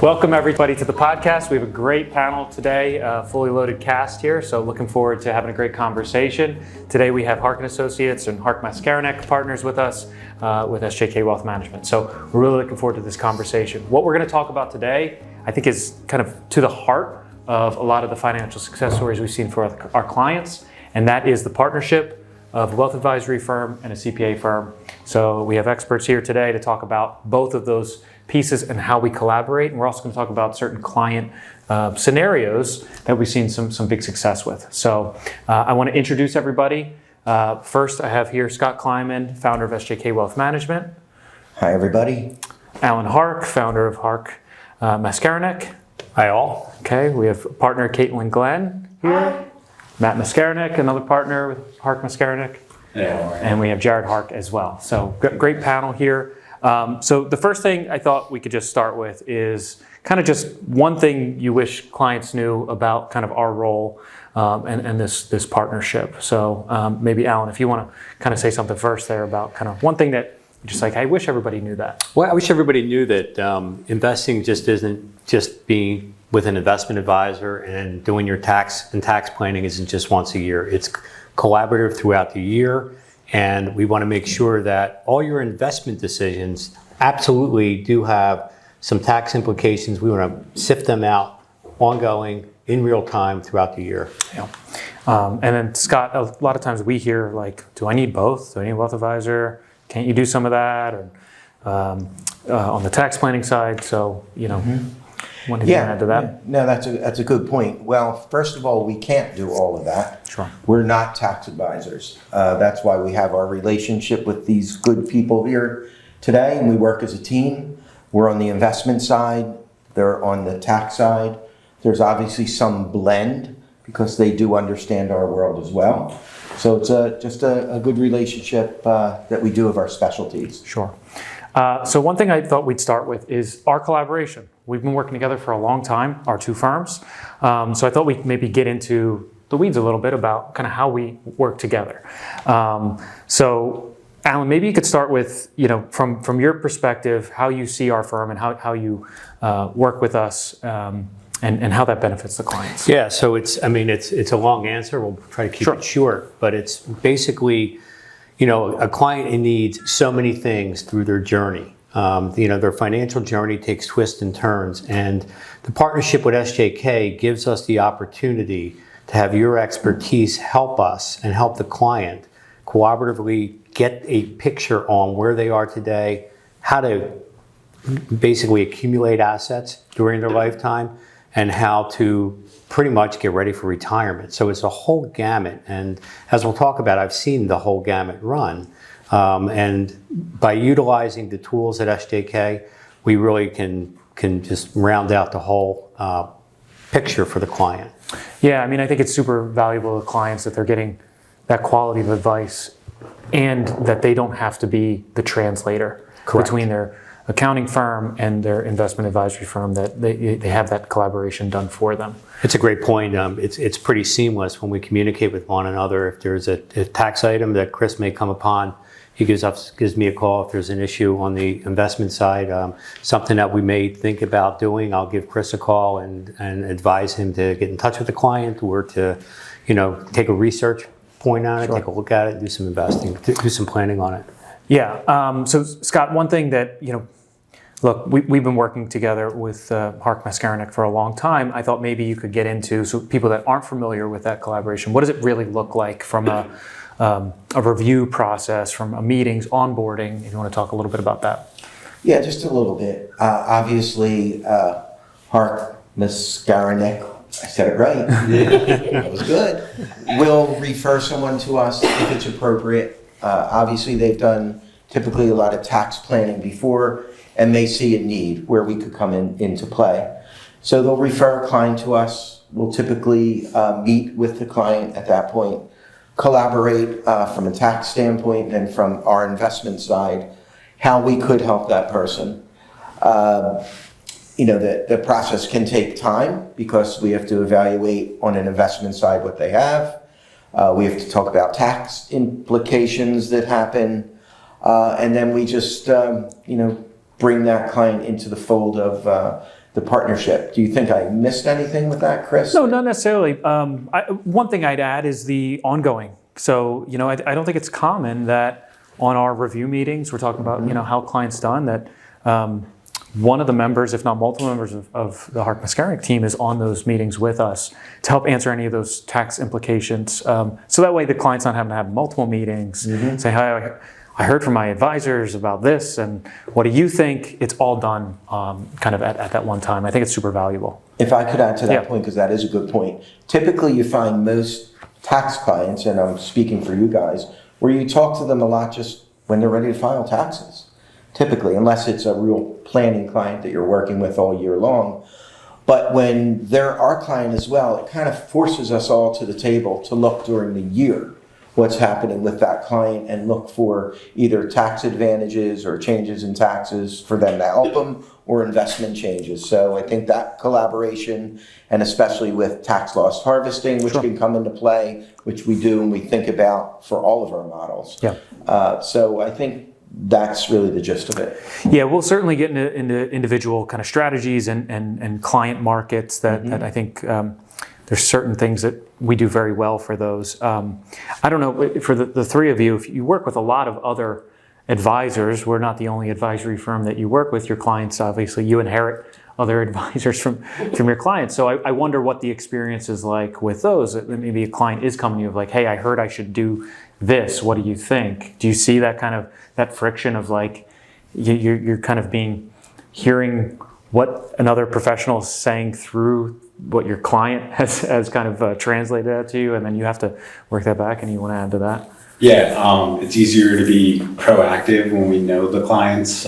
Welcome everybody to the podcast. We have a great panel today, fully loaded cast here, so looking forward to having a great conversation. Today we have Hark Associates and Hark Maskarinec partners with us with SJK Wealth Management. So we're really looking forward to this conversation. What we're going to talk about today, I think, is kind of to the heart of a lot of the financial success stories we've seen for our clients, and that is the partnership of a wealth advisory firm and a CPA firm. So we have experts here today to talk about both of those pieces and how we collaborate. And we're also going to talk about certain client scenarios that we've seen some big success with. So I want to introduce everybody. First, I have here Scott Kleiman, founder of SJK Wealth Management. Hi, everybody. Alan Hark, founder of Hark Maskarinec. Hi, all. Okay, we have partner Kleiman Glenn here. Hi. Matt Maskarinec, another partner with Hark Maskarinec. Yeah. And we have Jared Hark as well. So great panel here. So the first thing I thought we could just start with is kind of just one thing you wish clients knew about kind of our role and this partnership. So maybe Alan, if you want to kind of say something first there about kind of one thing that just like, I wish everybody knew that. Well, I wish everybody knew that investing just isn't just being with an investment advisor, and doing your tax planning isn't just once a year. It's collaborative throughout the year. And we want to make sure that all your investment decisions absolutely do have some tax implications. We want to sift them out ongoing in real time throughout the year. Yeah. And then Scott, a lot of times we hear like, do I need both? Do I need a wealth advisor? Can't you do some of that? Or on the tax planning side. So, you know, what do you add to that? Yeah. No, that's a good point. Well, first of all, we can't do all of that. Sure. We're not tax advisors. That's why we have our relationship with these good people here today, and we work as a team. We're on the investment side. They're on the tax side. There's obviously some blend because they do understand our world as well. So it's just a good relationship that we do of our specialties. Sure. So one thing I thought we'd start with is our collaboration. We've been working together for a long time, our two firms. So I thought we'd maybe get into the weeds a little bit about kind of how we work together. So Alan, maybe you could start with, you know, from your perspective, how you see our firm and how you work with us and how that benefits the clients. Yeah, so it's a long answer. We'll try to keep it short, but it's basically, you know, a client needs so many things through their journey. You know, their financial journey takes twists and turns, and the partnership with SJK gives us the opportunity to have your expertise help us and help the client cooperatively get a picture on where they are today, how to basically accumulate assets during their lifetime, and how to pretty much get ready for retirement. So it's a whole gamut, and as we'll talk about, I've seen the whole gamut run. And by utilizing the tools at SJK, we really can just round out the whole picture for the client. Yeah, I mean, I think it's super valuable to clients that they're getting that quality of advice and that they don't have to be the translator between their accounting firm and their investment advisory firm, that they have that collaboration done for them. It's a great point. It's pretty seamless when we communicate with one another. If there's a tax item that Chris may come upon, he gives me a call. If there's an issue on the investment side, something that we may think about doing, I'll give Chris a call and advise him to get in touch with the client, or to, you know, take a research point on it, take a look at it, do some investing, do some planning on it. Yeah. So Scott, one thing that, you know, look, we've been working together with Hark Maskarinec for a long time. I thought maybe you could get into, so people that aren't familiar with that collaboration, what does it really look like from a review process, from meetings, onboarding, if you want to talk a little bit about that. Yeah, just a little bit. Obviously, Hark Maskarinec, I said it right. That was good. Will refer someone to us if it's appropriate. Obviously, they've done typically a lot of tax planning before, and they see a need where we could come into play. So they'll refer a client to us. We'll typically meet with the client at that point, collaborate from a tax standpoint and from our investment side, how we could help that person. You know, the process can take time because we have to evaluate on an investment side what they have. We have to talk about tax implications that happen. And then we just, you know, bring that client into the fold of the partnership. Do you think I missed anything with that, Chris? No, not necessarily. One thing I'd add is the ongoing. So, I don't think it's common that on our review meetings, we're talking about, how clients done, that one of the members, if not multiple members of the Hark Maskarinec team is on those meetings with us to help answer any of those tax implications. So that way the client's not having to have multiple meetings, say, hi, I heard from my advisors about this, and what do you think? It's all done kind of at that one time. I think it's super valuable. If I could add to that point, because that is a good point. Typically, you find most tax clients, and I'm speaking for you guys, where you talk to them a lot just when they're ready to file taxes. Typically, unless it's a real planning client that you're working with all year long. But when they're our client as well, it kind of forces us all to the table to look during the year what's happening with that client and look for either tax advantages or changes in taxes for them to help them or investment changes. So I think that collaboration, and especially with tax loss harvesting, which can come into play, which we do and we think about for all of our models. So I think that's really the gist of it. Yeah, we'll certainly get into individual kind of strategies and client markets that I think there's certain things that we do very well for those. I don't know, for the three of you, if you work with a lot of other advisors, we're not the only advisory firm that you work with. Your clients, obviously, you inherit other advisors from your clients. So I wonder what the experience is like with those. Maybe a client is coming to you like, hey, I heard I should do this. What do you think? Do you see that kind of, that friction of like, you're kind of hearing what another professional is saying through what your client has kind of translated that to you, and then you have to work that back, and you want to add to that? Yeah, it's easier to be proactive when we know the client's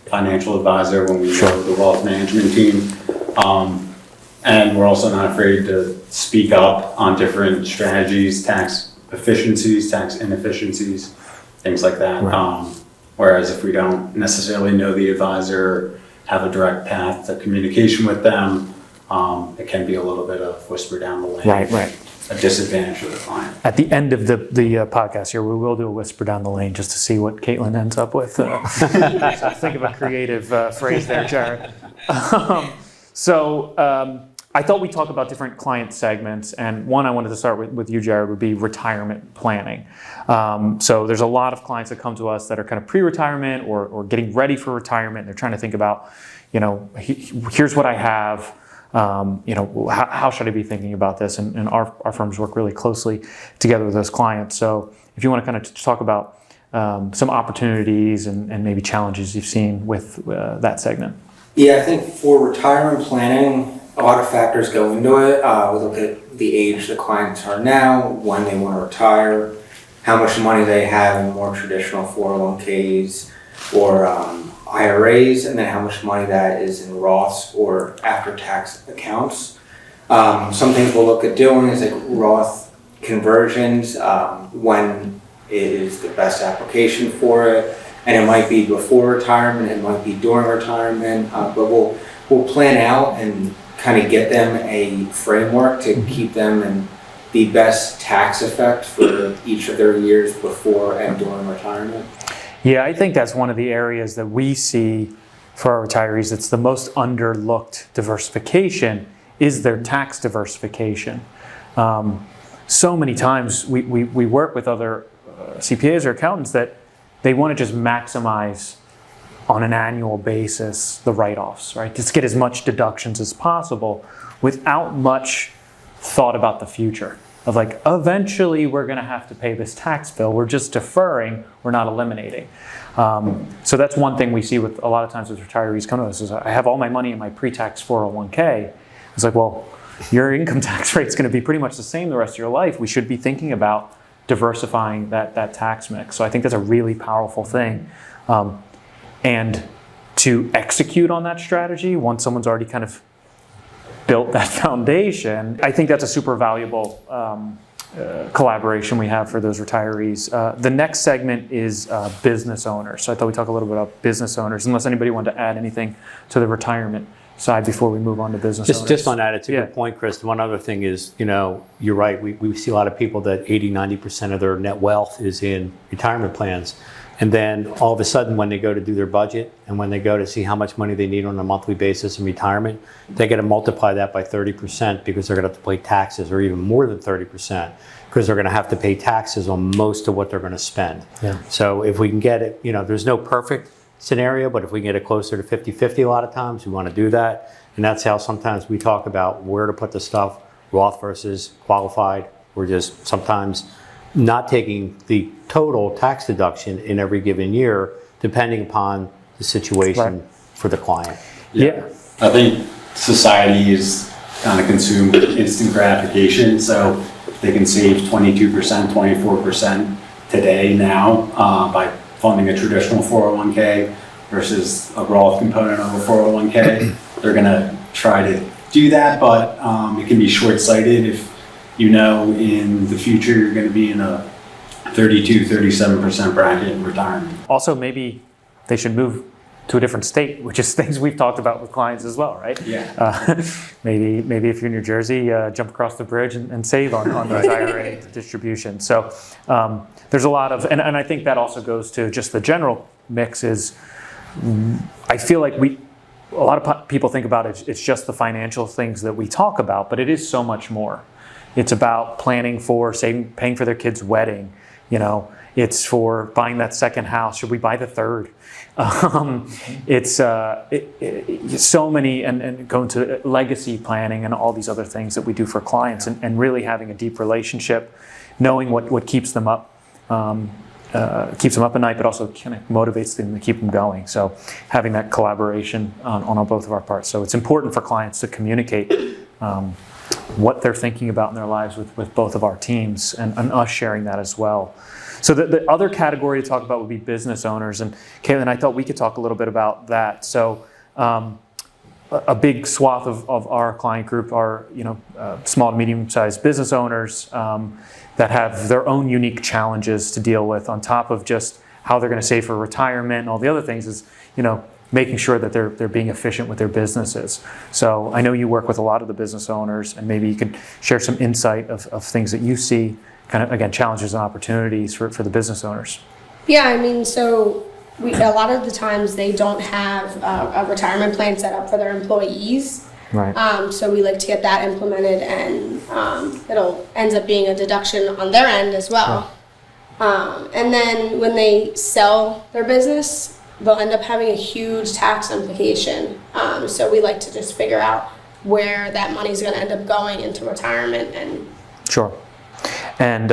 financial advisor, when we know the wealth management team. And we're also not afraid to speak up on different strategies, tax efficiencies, tax inefficiencies, things like that. Right. Whereas if we don't necessarily know the advisor, have a direct path to communication with them, it can be a little bit of whisper down the lane. Right. A disadvantage for the client. At the end of the podcast here, we will do a whisper down the lane just to see what Kleiman ends up with. So think of a creative phrase there, Jared. I thought we'd talk about different client segments, and one I wanted to start with you, Jared, would be retirement planning. So there's a lot of clients that come to us that are kind of pre-retirement or getting ready for retirement. They're trying to think about, here's what I have. How should I be thinking about this? And our firms work really closely together with those clients. So if you want to kind of talk about some opportunities and maybe challenges you've seen with that segment. Yeah, I think for retirement planning, a lot of factors go into it. We look at the age the clients are now, when they want to retire, how much money they have in more traditional 401ks or IRAs, and then how much money that is in Roths or after-tax accounts. Some things we'll look at doing is like Roth conversions, when it is the best application for it, and it might be before retirement, it might be during retirement, but we'll plan out and kind of get them a framework to keep them in the best tax effect for each of their years before and during retirement. Yeah, I think that's one of the areas that we see for our retirees that's the most underlooked diversification is their tax diversification. So many times we work with other CPAs or accountants that they want to just maximize on an annual basis the write-offs, right? Just get as much deductions as possible without much thought about the future. Of like, eventually we're going to have to pay this tax bill. We're just deferring. We're not eliminating. So that's one thing we see with a lot of times with retirees come to us is I have all my money in my pre-tax 401k. It's like, well, your income tax rate is going to be pretty much the same the rest of your life. We should be thinking about diversifying that tax mix. So I think that's a really powerful thing. And to execute on that strategy, once someone's already kind of built that foundation, I think that's a super valuable collaboration we have for those retirees. The next segment is business owners. So I thought we'd talk a little bit about business owners, unless anybody wanted to add anything to the retirement side before we move on to business owners. Just on that, it's a good point, Chris. One other thing is, you're right. We see a lot of people that 80-90% of their net wealth is in retirement plans. And then all of a sudden, when they go to do their budget and when they go to see how much money they need on a monthly basis in retirement, they got to multiply that by 30% because they're going to have to pay taxes, or even more than 30%, because they're going to have to pay taxes on most of what they're going to spend. Yeah. So if we can get it, there's no perfect scenario, but if we can get it closer to 50-50 a lot of times, we want to do that. And that's how sometimes we talk about where to put the stuff, Roth versus qualified. We're just sometimes not taking the total tax deduction in every given year, depending upon the situation for the client. Yeah. I think society is kind of consumed with instant gratification, so they can save 22%, 24% today now by funding a traditional 401k versus a Roth component of a 401k. They're going to try to do that, but it can be short-sighted if in the future you're going to be in a 32-37% bracket in retirement. Also, maybe they should move to a different state, which is things we've talked about with clients as well, right? Yeah. Maybe if you're in New Jersey, jump across the bridge and save on those IRA distributions. So there's a lot of, and I think that also goes to just the general mix is, I feel like a lot of people think about it, it's just the financial things that we talk about, but it is so much more. It's about planning for, saving, paying for their kid's wedding. It's for buying that second house. Should we buy the third? It's so many, and going to legacy planning and all these other things that we do for clients, and really having a deep relationship, knowing what keeps them up. Keeps them up at night, but also kind of motivates them to keep them going. So having that collaboration on both of our parts. So it's important for clients to communicate what they're thinking about in their lives with both of our teams, and us sharing that as well. So the other category to talk about would be business owners. And Kleiman, I thought we could talk a little bit about that. So a big swath of our client group are small to medium-sized business owners that have their own unique challenges to deal with, on top of just how they're going to save for retirement and all the other things, is making sure that they're being efficient with their businesses. So I know you work with a lot of the business owners, and maybe you could share some insight of things that you see, kind of, again, challenges and opportunities for the business owners. Yeah, so a lot of the times they don't have a retirement plan set up for their employees. Right. So we like to get that implemented, and it'll ends up being a deduction on their end as well. And then when they sell their business, they'll end up having a huge tax implication. So we like to just figure out where that money's going to end up going into retirement. And Sure. And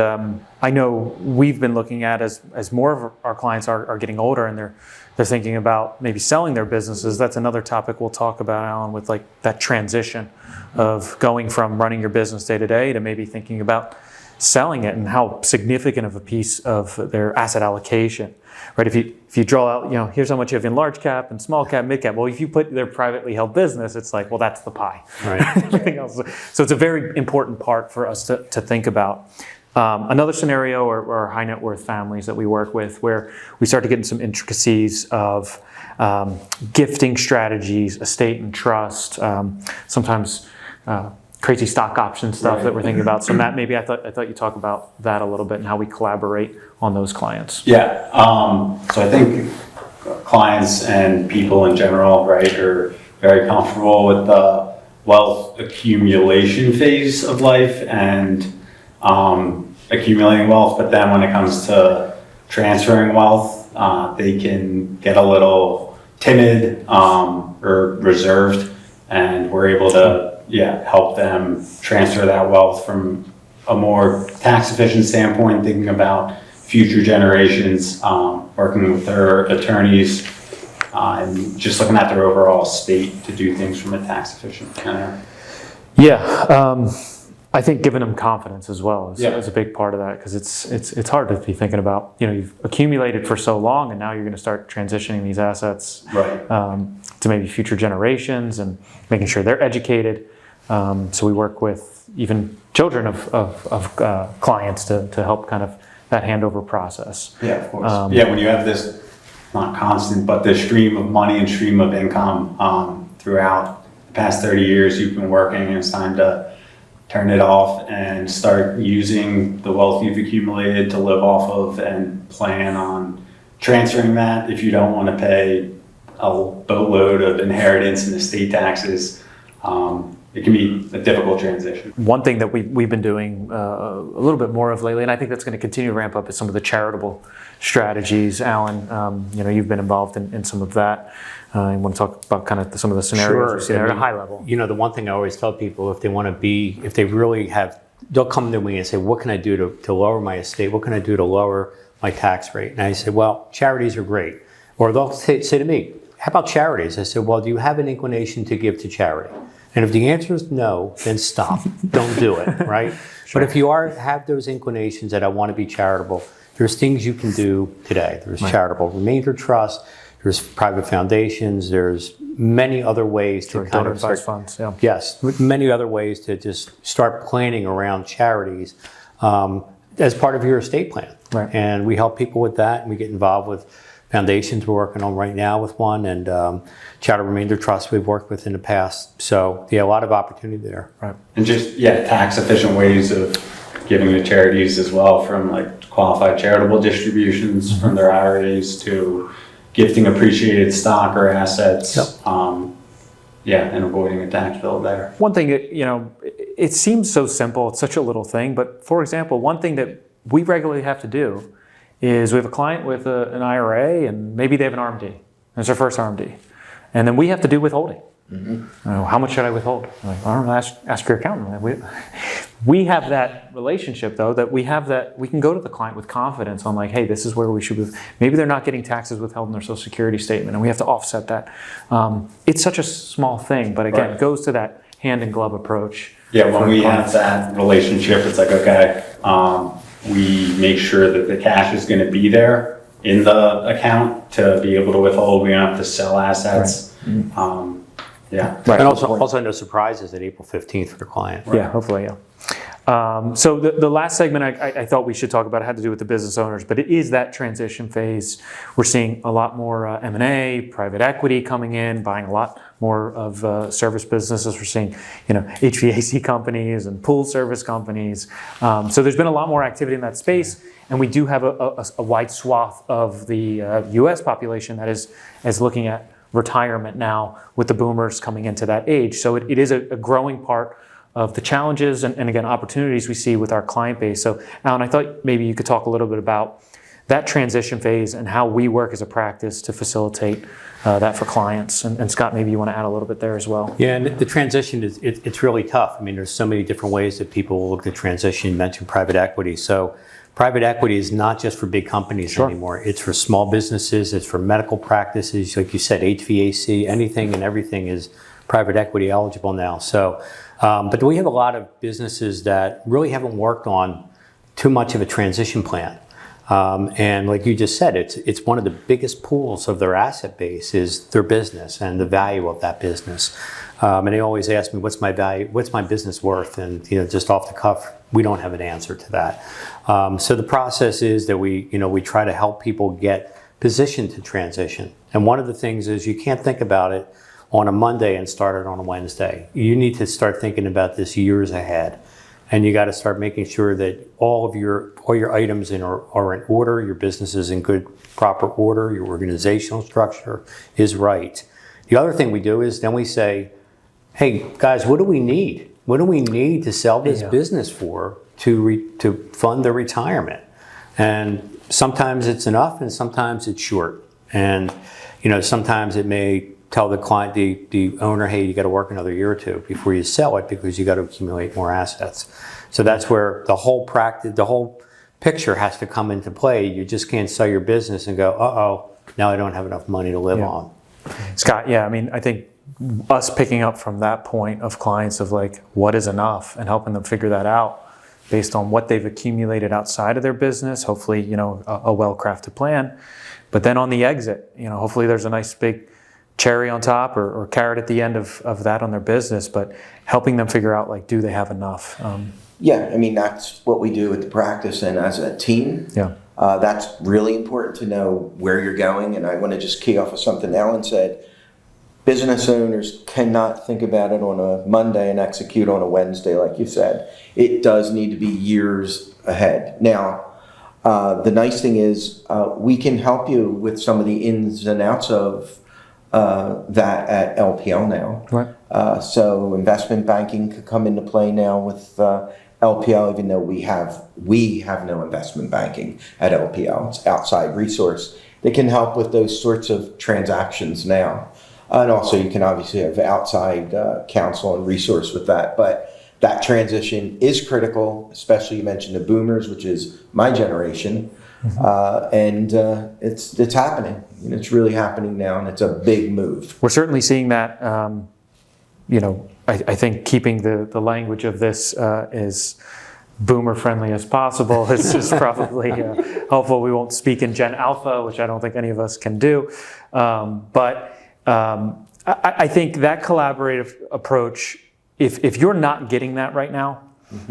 I know we've been looking at, as more of our clients are getting older and they're thinking about maybe selling their businesses. That's another topic we'll talk about, Alan, with like that transition of going from running your business day to day to maybe thinking about selling it, and how significant of a piece of their asset allocation, right? If you draw out, here's how much you have in large cap and small cap, mid cap. Well, if you put their privately held business, it's like, well, that's the pie. Right. Everything else. So it's a very important part for us to think about. Another scenario are high net worth families that we work with, where we start to get into some intricacies of gifting strategies, estate and trust, sometimes crazy stock option stuff that we're thinking about. So Matt, maybe I thought you'd talk about that a little bit and how we collaborate on those clients. Yeah. So I think clients and people in general, right, are very comfortable with the wealth accumulation phase of life and accumulating wealth, but then when it comes to transferring wealth, they can get a little timid or reserved, and we're able to help them transfer that wealth from a more tax efficient standpoint, thinking about future generations, working with their attorneys, and just looking at their overall estate to do things from a tax efficient manner. Yeah. I think giving them confidence as well is a big part of that, because it's hard to be thinking about, you've accumulated for so long, and now you're going to start transitioning these assets to maybe future generations, and making sure they're educated. So we work with even children of clients to help kind of that handover process. Yeah, of course. When you have this, not constant, but the stream of money and stream of income throughout the past 30 years you've been working, and it's time to turn it off and start using the wealth you've accumulated to live off of and plan on transferring that if you don't want to pay a boatload of inheritance and estate taxes. It can be a difficult transition. One thing that we've been doing a little bit more of lately, and I think that's going to continue to ramp up, is some of the charitable strategies. Alan, you've been involved in some of that. I want to talk about kind of some of the scenarios you've seen at a high level. The one thing I always tell people, if they really have, they'll come to me and say, what can I do to lower my estate? What can I do to lower my tax rate? And I say, well, charities are great. Or they'll say to me, how about charities? I said, well, do you have an inclination to give to charity? And if the answer is no, then stop. Don't do it, right? Sure. But if you have those inclinations that I want to be charitable, there's things you can do today. There's charitable remainder trust, there's private foundations, there's many other ways to kind of start funds. Yeah. Yes, many other ways to just start planning around charities as part of your estate plan. Right. And we help people with that, and we get involved with foundations. We're working on right now with one, and Charter Remainder Trust we've worked with in the past. So yeah, a lot of opportunity there. Right. And just, tax efficient ways of giving to charities as well, from like qualified charitable distributions from their IRAs to gifting appreciated stock or assets. Yep. And avoiding a tax bill there. One thing, it seems so simple, it's such a little thing, but for example, one thing that we regularly have to do is we have a client with an IRA and maybe they have an RMD. It's their first RMD. And then we have to do withholding. Mm-hmm. How much should I withhold? I'm like, I don't know, ask your accountant. We have that relationship though, that we can go to the client with confidence on like, hey, this is where we should, maybe they're not getting taxes withheld in their Social Security statement and we have to offset that. It's such a small thing, but again, It goes to that hand in glove approach. Yeah, when we have that relationship, it's like, okay, we make sure that the cash is going to be there in the account to be able to withhold. We don't have to sell assets. Right. And also no surprises at April 15th for the client. Right. Yeah, hopefully, So the last segment I thought we should talk about had to do with the business owners, but it is that transition phase. We're seeing a lot more M&A, private equity coming in, buying a lot more of service businesses. We're seeing, HVAC companies and pool service companies. So there's been a lot more activity in that space, and we do have a wide swath of the U.S. population that is looking at retirement now with the boomers coming into that age. So it is a growing part of the challenges and again, opportunities we see with our client base. So Alan, I thought maybe you could talk a little bit about that transition phase and how we work as a practice to facilitate that for clients. And Scott, maybe you want to add a little bit there as well. Yeah, and the transition it's really tough. I mean, there's so many different ways that people will look at transition. You mentioned private equity. So private equity is not just for big companies anymore. It's for small businesses. It's for medical practices. Like you said, HVAC, anything and everything is private equity eligible now. So, but we have a lot of businesses that really haven't worked on too much of a transition plan. And like you just said, it's one of the biggest pools of their asset base is their business and the value of that business. And they always ask me, what's my value? What's my business worth? And just off the cuff, we don't have an answer to that. So the process is that we try to help people get positioned to transition. And one of the things is you can't think about it on a Monday and start it on a Wednesday. You need to start thinking about this years ahead. And you got to start making sure that all your items are in order, your business is in good, proper order, your organizational structure is right. The other thing we do is then we say, hey, guys, what do we need? What do we need to sell this business for to fund the retirement? And sometimes it's enough and sometimes it's short. And sometimes it may tell the client, the owner, hey, you got to work another year or two before you sell it because you got to accumulate more assets. So that's where the whole picture has to come into play. You just can't sell your business and go, uh-oh, now I don't have enough money to live on. Scott, I think us picking up from that point of clients of like, what is enough and helping them figure that out based on what they've accumulated outside of their business, hopefully, a well-crafted plan. But then on the exit, hopefully there's a nice big cherry on top or carrot at the end of that on their business, but helping them figure out like, do they have enough? That's what we do at the practice and as a team. That's really important to know where you're going. And I want to just key off of something Alan said. Business owners cannot think about it on a Monday and execute on a Wednesday, like you said. It does need to be years ahead. Now, The nice thing is we can help you with some of the ins and outs of that at LPL now. Right. So investment banking could come into play now with LPL, even though we have no investment banking at LPL. It's outside resource that can help with those sorts of transactions now. And also you can obviously have outside counsel and resource with that. But that transition is critical, especially you mentioned the boomers, which is my generation. And it's happening. And it's really happening now, and it's a big move. We're certainly seeing that. I think keeping the language of this as boomer friendly as possible is probably helpful. We won't speak in Gen Alpha, which I don't think any of us can do. But I think that collaborative approach, if you're not getting that right now,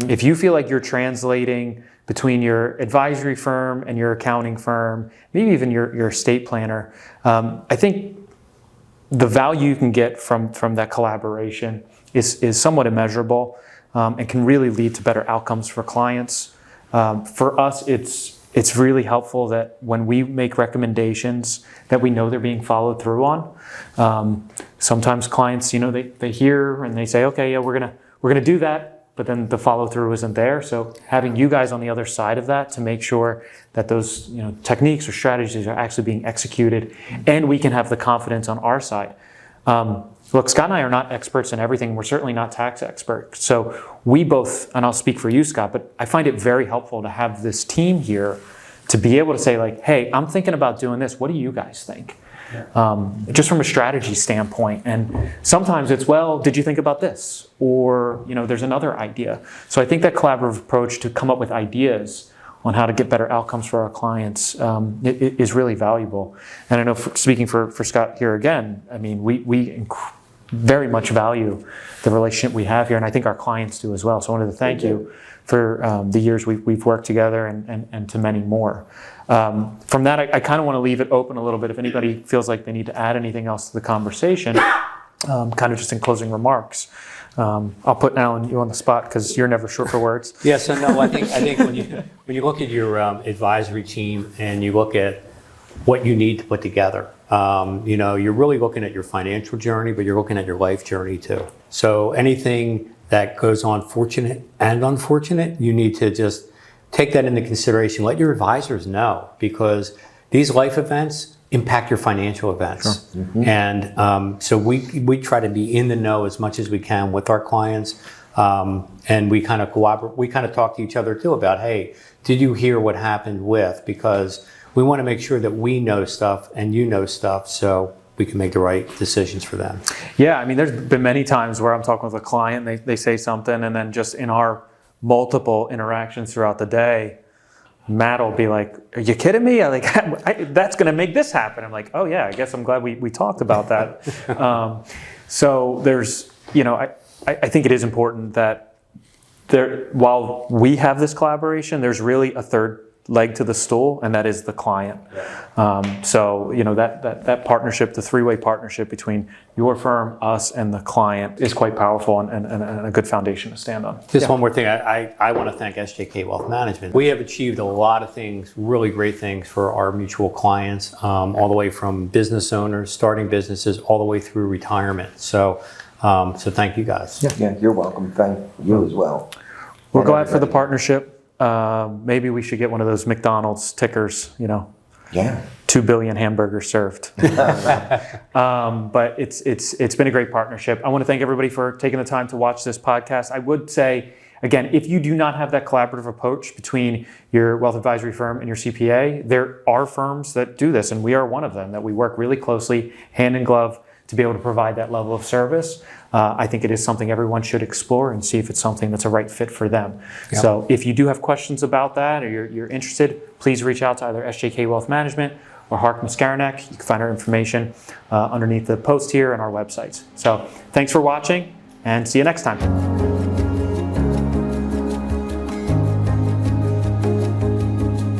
if you feel like you're translating between your advisory firm and your accounting firm, maybe even your estate planner, I think the value you can get from that collaboration is somewhat immeasurable and can really lead to better outcomes for clients. For us, it's really helpful that when we make recommendations that we know they're being followed through on. Sometimes clients, they hear and they say, okay, yeah, we're gonna do that, but then the follow through isn't there. So having you guys on the other side of that to make sure that those techniques or strategies are actually being executed, and we can have the confidence on our side. Look, Scott and I are not experts in everything. We're certainly not tax experts. So we both, and I'll speak for you, Scott, but I find it very helpful to have this team here to be able to say like, hey, I'm thinking about doing this. What do you guys think? Just from a strategy standpoint. And sometimes it's, well, did you think about this? Or, there's another idea. So I think that collaborative approach to come up with ideas on how to get better outcomes for our clients is really valuable. And I know, speaking for Scott here again, I mean, we very much value the relationship we have here, and I think our clients do as well. So I wanted to thank you for the years we've worked together and to many more. From that, I kind of want to leave it open a little bit. If anybody feels like they need to add anything else to the conversation, kind of just in closing remarks. I'll put Alan you on the spot because you're never short for words. Yes, and no, I think when you look at your advisory team and you look at what you need to put together, you're really looking at your financial journey, but you're looking at your life journey too. So anything that goes on fortunate and unfortunate, you need to just take that into consideration. Let your advisors know, because these life events impact your financial events. Sure. And so we try to be in the know as much as we can with our clients. And we kind of collaborate. We kind of talk to each other too about, hey, did you hear what happened with? Because we want to make sure that we know stuff and you know stuff, so we can make the right decisions for them. Yeah, I mean, there's been many times where I'm talking with a client, they say something, and then just in our multiple interactions throughout the day, Matt will be like, are you kidding me? That's going to make this happen. I'm like, oh yeah, I guess I'm glad we talked about that. So there's, I think it is important that while we have this collaboration, there's really a third leg to the stool, and that is the client. So that partnership, the three-way partnership between your firm, us, and the client is quite powerful and a good foundation to stand on. Just one more thing, I want to thank SJK Wealth Management. We have achieved a lot of things, really great things for our mutual clients, all the way from business owners, starting businesses, all the way through retirement. So thank you guys. Yeah, you're welcome. Thank you as well. We're glad for the partnership. Maybe we should get one of those McDonald's tickers, Yeah. 2 billion hamburgers served. But it's been a great partnership. I want to thank everybody for taking the time to watch this podcast. I would say, again, if you do not have that collaborative approach between your wealth advisory firm and your CPA, there are firms that do this, and we are one of them, that we work really closely, hand in glove, to be able to provide that level of service. I think it is something everyone should explore and see if it's something that's a right fit for them. Yeah. So if you do have questions about that, or you're interested, please reach out to either SJK Wealth Management or Hark Maskarinec. You can find our information underneath the post here on our websites. So thanks for watching, and see you next time.